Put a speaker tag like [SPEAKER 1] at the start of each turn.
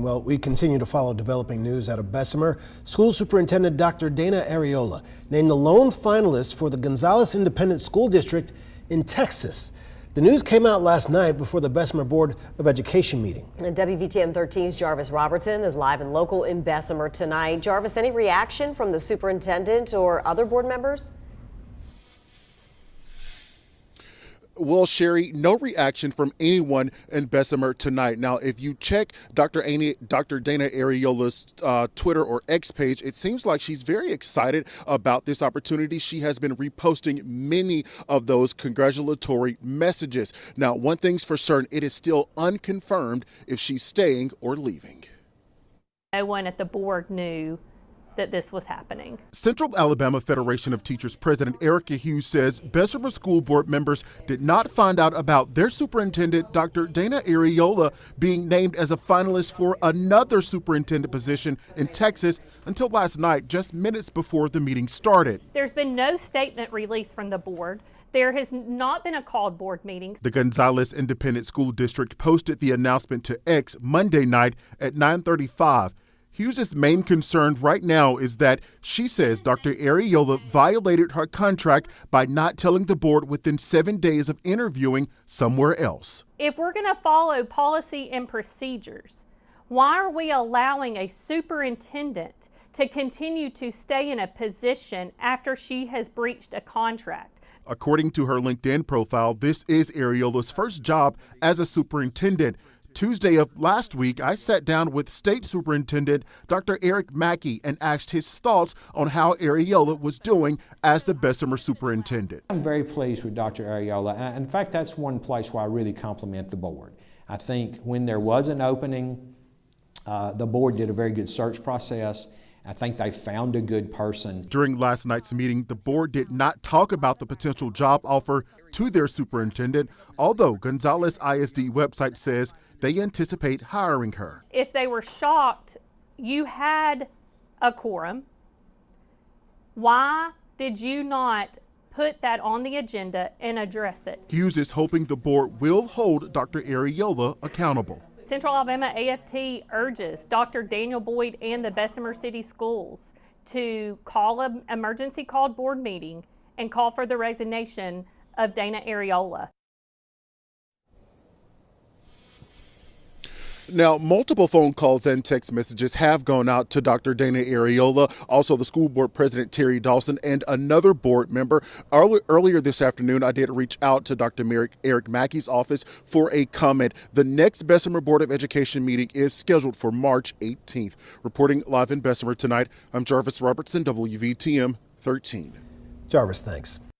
[SPEAKER 1] Well, we continue to follow developing news out of Bessemer. School Superintendent Dr. Dana Arriola named the lone finalist for the Gonzales Independent School District in Texas. The news came out last night before the Bessemer Board of Education meeting.
[SPEAKER 2] And WVTM 13's Jarvis Robertson is live and local in Bessemer tonight. Jarvis, any reaction from the superintendent or other board members?
[SPEAKER 3] Well, Sherry, no reaction from anyone in Bessemer tonight. Now, if you check Dr. Dana Arriola's Twitter or X page, it seems like she's very excited about this opportunity. She has been reposting many of those congratulatory messages. Now, one thing's for certain, it is still unconfirmed if she's staying or leaving.
[SPEAKER 4] No one at the board knew that this was happening.
[SPEAKER 3] Central Alabama Federation of Teachers President Erica Hughes says Bessemer School Board members did not find out about their superintendent, Dr. Dana Arriola, being named as a finalist for another superintendent position in Texas until last night, just minutes before the meeting started.
[SPEAKER 4] There's been no statement released from the board. There has not been a called board meeting.
[SPEAKER 3] The Gonzales Independent School District posted the announcement to X Monday night at 9:35. Hughes' main concern right now is that she says Dr. Arriola violated her contract by not telling the board within 7 days of interviewing somewhere else.
[SPEAKER 4] If we're going to follow policy and procedures, why are we allowing a superintendent to continue to stay in a position after she has breached a contract?
[SPEAKER 3] According to her LinkedIn profile, this is Arriola's first job as a superintendent. Tuesday of last week, I sat down with State Superintendent Dr. Eric Mackey and asked his thoughts on how Arriola was doing as the Bessemer superintendent.
[SPEAKER 5] I'm very pleased with Dr. Arriola. In fact, that's one place where I really compliment the board. I think when there was an opening, the board did a very good search process. I think they found a good person.
[SPEAKER 3] During last night's meeting, the board did not talk about the potential job offer to their superintendent, although Gonzales ISD website says they anticipate hiring her.
[SPEAKER 4] If they were shocked you had a quorum, why did you not put that on the agenda and address it?
[SPEAKER 3] Hughes is hoping the board will hold Dr. Arriola accountable.
[SPEAKER 4] Central Alabama AFT urges Dr. Daniel Boyd and the Bessemer City Schools to call an emergency called board meeting and call for the resignation of Dana Arriola.
[SPEAKER 3] Now, multiple phone calls and text messages have gone out to Dr. Dana Arriola, also the school board president, Terry Dawson, and another board member. Earlier this afternoon, I did reach out to Dr. Eric Mackey's office for a comment. The next Bessemer Board of Education meeting is scheduled for March 18th. Reporting live in Bessemer tonight, I'm Jarvis Robertson, WVTM 13.
[SPEAKER 1] Jarvis, thanks.